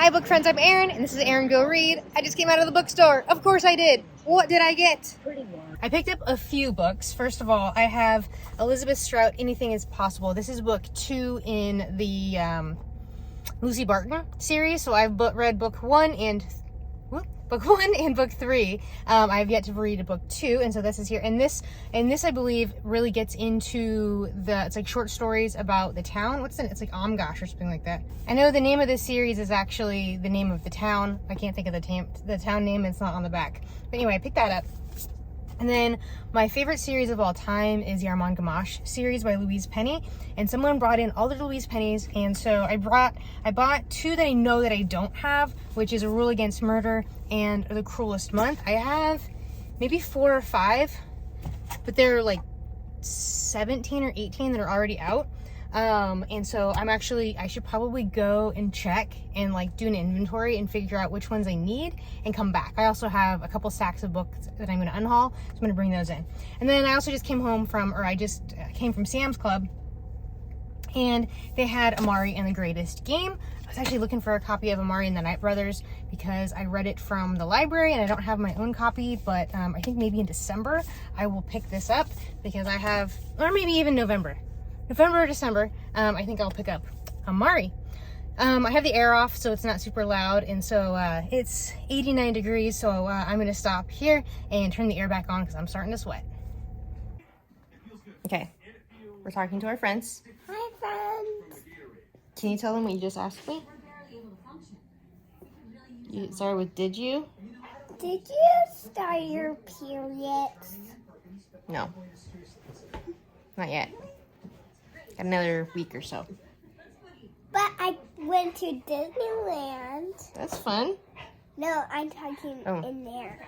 Hi book friends, I'm Erin, and this is Erin Go Read. I just came out of the bookstore. Of course I did. What did I get? I picked up a few books. First of all, I have Elizabeth Strout, Anything is Possible. This is book 2 in the Lucy Barton series. So I've read book 1 and book 3. I have yet to read book 2, and so this is here. And this I believe really gets into it's like short stories about the town. It's like Omgosh or something like that. I know the name of this series is actually the name of the town. I can't think of the town name. It's not on the back. But anyway, I picked that up. And then my favorite series of all time is the Armand Gamache series by Louise Penny. And someone brought in all the Louise Pennies, and so I bought 2 that I know that I don't have, which is A Rule Against Murder and The Cruelest Month. I have maybe 4 or 5, but they're like 17 or 18 that are already out. And so I should probably go and check and like do an inventory and figure out which ones I need and come back. I also have a couple stacks of books that I'm going to unhaul, so I'm going to bring those in. And then I also just came from Sam's Club, and they had Amari and the Greatest Game. I was actually looking for a copy of Amari and the Night Brothers because I read it from the library and I don't have my own copy, but I think maybe in December I will pick this up because or maybe even November or December, I think I'll pick up Amari. I have the air off so it's not super loud, and so it's 89 degrees, so I'm going to stop here and turn the air back on because I'm starting to sweat. Okay, we're talking to our friends. Hi, friends. Can you tell them what you just asked me? You started with, did you? Did you start your periods? No. Not yet. Got another week or so. But I went to Disneyland. That's fun. No, I'm talking in there.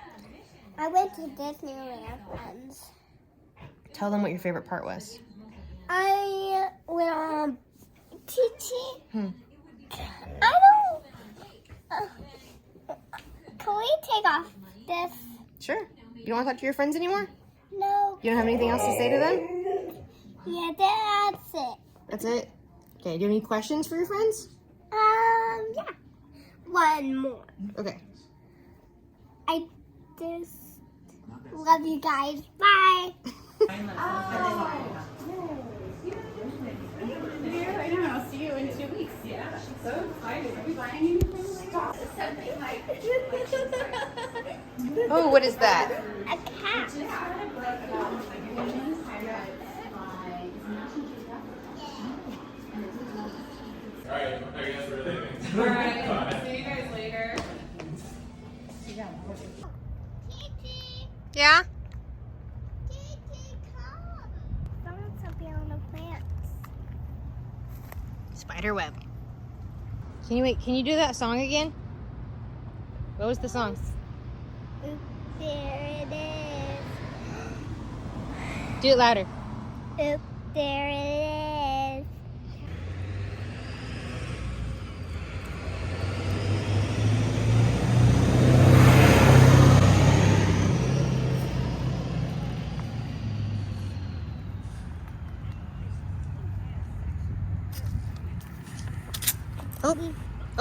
I went to Disneyland once. Tell them what your favorite part was. I went on Chi-Chi. I don't... can we take off this? Sure. You don't want to talk to your friends anymore? No. You don't have anything else to say to them? Yeah, that's it. That's it? Okay, do you have any questions for your friends? Yeah. One more. Okay. I just love you guys. Bye. I know. I'll see you in 2 weeks. Yeah, she's so excited. Are we buying anything? Stop. Oh, what is that? A cat. Alright, see you guys later. Yeah? Come. Someone's up here on the plants. Spider web. Can you do that song again? What was the song? Oop, there it is. Do it louder. Oop, there it is.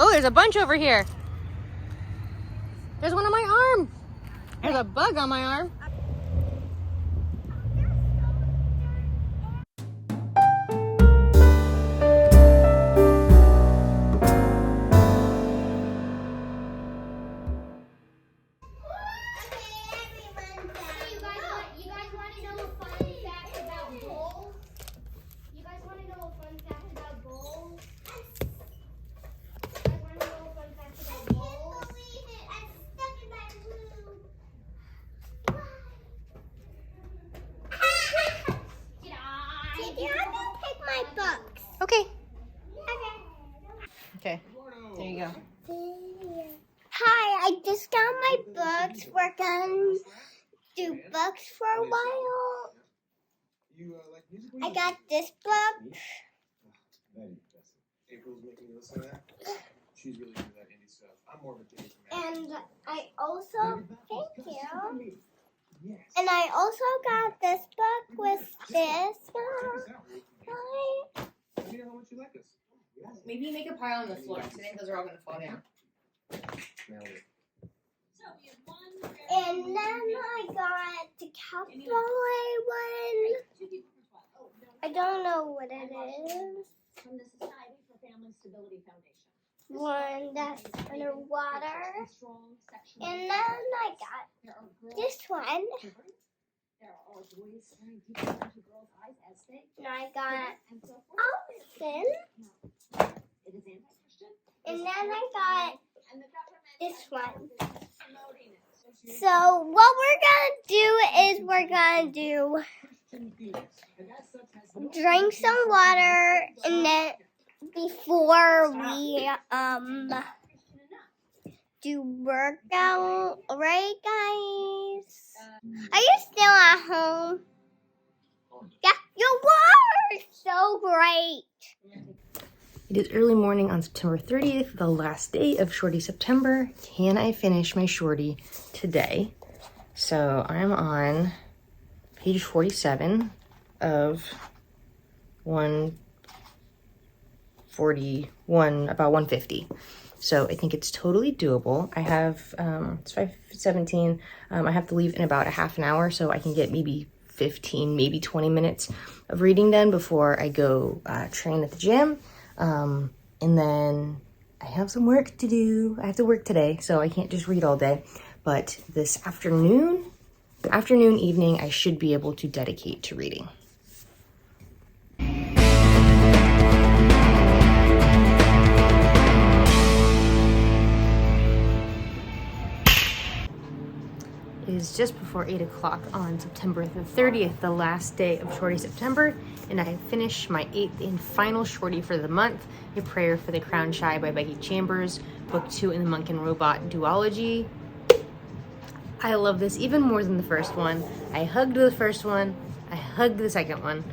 Oh, there's a bunch over here. There's one on my arm. There's a bug on my arm. Okay. Okay. There you go. Hi, I just got my books. We're going to do books for a while. I got this book. And I also, thank you. And I also got this book with this. Maybe make a pile on the floor. I think those are all going to fall down. And then I got the cowboy one. I don't know what it is. From the Society for Family Stability Foundation. One that's underwater. And then I got this one. There are boys staring deep into girls' eyes as they And I got and so forth. Allison. It is anti-Christian. And then I got And the government this one. is promoting it. So what we're gonna do is we're gonna do drink some water and then before we do workout, right guys? Are you still at home? Yeah, you were so great. It is early morning on September 30th, the last day of Shorty September. Can I finish my Shorty today? So I'm on page 47 of 141, about 150. So I think it's totally doable. I have, it's 5:17. I have to leave in about a half an hour, so I can get maybe 15, maybe 20 minutes of reading done before I go train at the gym. And then I have some work to do. I have to work today, so I can't just read all day. But this afternoon, evening, I should be able to dedicate to reading. It is just before 8 o'clock on September the 30th, the last day of Shorty September, and I have finished my 8th and final Shorty for the month, A Prayer for the Crown Shy by Becky Chambers, book 2 in the Monk and Robot duology. I love this even more than the first one. I hugged the first one, I hugged the second one.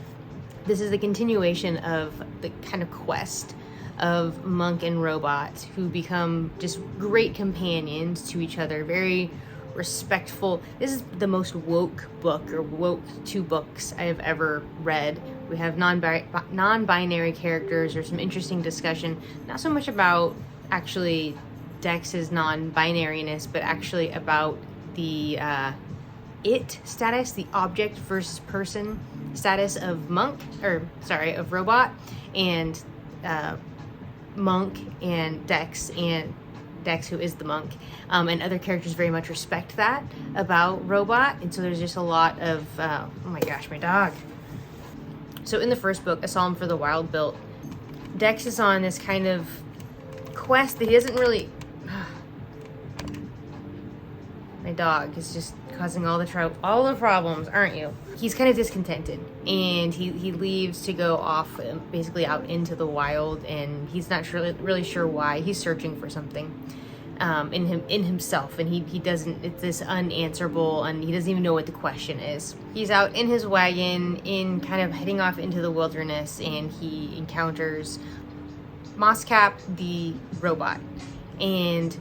This is the continuation of the kind of quest of Monk and Robot, who become just great companions to each other, very respectful. This is the most woke book, or woke 2 books I have ever read. We have non-binary characters. There's some interesting discussion, not so much about actually Dex's non-binariness, but actually about the it status, the object versus person status of of Robot, and Monk and Dex, who is the monk, and other characters very much respect that about Robot. And so there's just a lot of, oh my gosh, my dog. So in the first book, A Psalm for the Wild Built, Dex is on this kind of quest that he doesn't really, my dog is just causing all the problems, aren't you? He's kind of discontented, and he leaves to go off, basically out into the wild, and he's not really sure why. He's searching for something in himself, and he doesn't. It's this unanswerable, and he doesn't even know what the question is. He's out in his wagon, kind of heading off into the wilderness, and he encounters Mosscap, the robot, and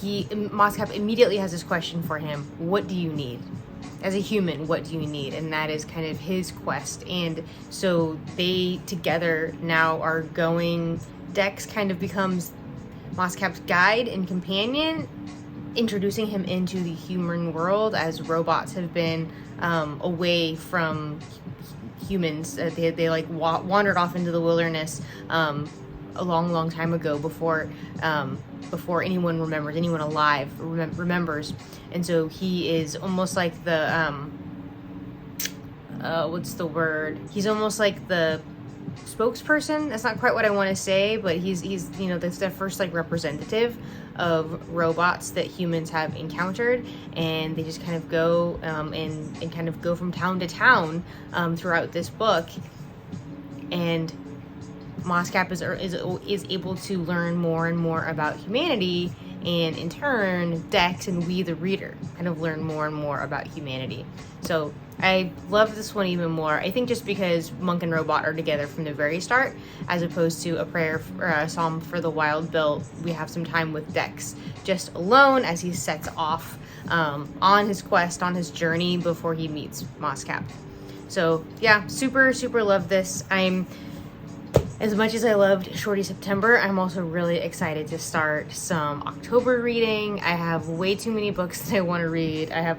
Mosscap immediately has this question for him: what do you need? As a human, what do you need? And that is kind of his quest. And so they together now are going, Dex kind of becomes Mosscap's guide and companion, introducing him into the human world, as robots have been away from humans. They like wandered off into the wilderness a long time ago, before anyone alive remembers. And so he is almost like the what's the word? He's almost like the spokesperson. That's not quite what I want to say, but he's that's the first like representative of robots that humans have encountered, and they just kind of go and kind of go from town to town throughout this book. And Mosscap is able to learn more and more about humanity, and in turn, Dex and we, the reader, kind of learn more and more about humanity. So I love this one even more. I think just because Monk and Robot are together from the very start, as opposed to A Prayer or A Psalm for the Wild Built, we have some time with Dex just alone as he sets off on his quest, on his journey before he meets Mosscap. So yeah, super love this. As much as I loved Shorty September, I'm also really excited to start some October reading. I have way too many books that I want to read. I have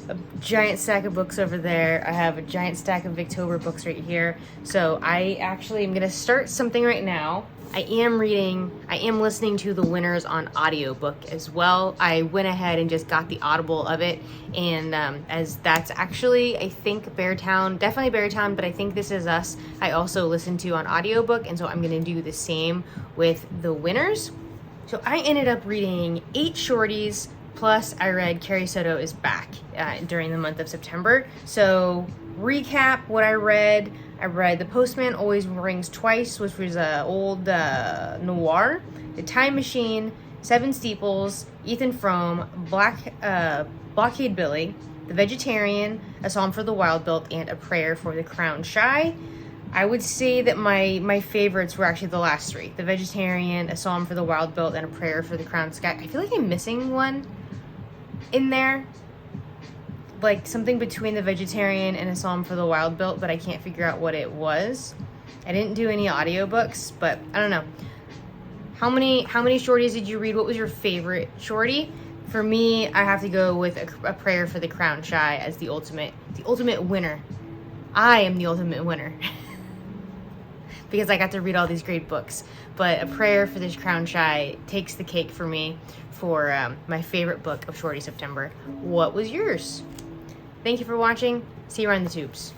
a giant stack of books over there. I have a giant stack of Victober books right here. So I actually am gonna start something right now. I am listening to the winners on audiobook as well. I went ahead and just got the Audible of it, and as that's actually, I think Beartown, definitely Beartown, but I think This Is Us, I also listened to on audiobook, and so I'm gonna do the same with the winners. So I ended up reading 8 Shorties, plus I read Carrie Soto Is Back during the month of September. So recap what I read The Postman Always Rings Twice, which was an old noir, The Time Machine, Seven Steeples, Ethan Frome, Blockade Billy, The Vegetarian, A Psalm for the Wild Built, and A Prayer for the Crowned Shy. I would say that my favorites were actually the last 3. The Vegetarian, A Psalm for the Wild Built, and A Prayer for the Crowned Sky. I feel like I'm missing one in there. Like something between The Vegetarian and A Psalm for the Wild Built, but I can't figure out what it was. I didn't do any audiobooks, but I don't know. How many Shorties did you read? What was your favorite Shorty? For me, I have to go with a Prayer for the Crowned Shy as the ultimate winner. I am the ultimate winner. Because I got to read all these great books. But A Prayer for the Crowned Shy takes the cake for me for my favorite book of Shorty September. What was yours? Thank you for watching. See you around the tubes.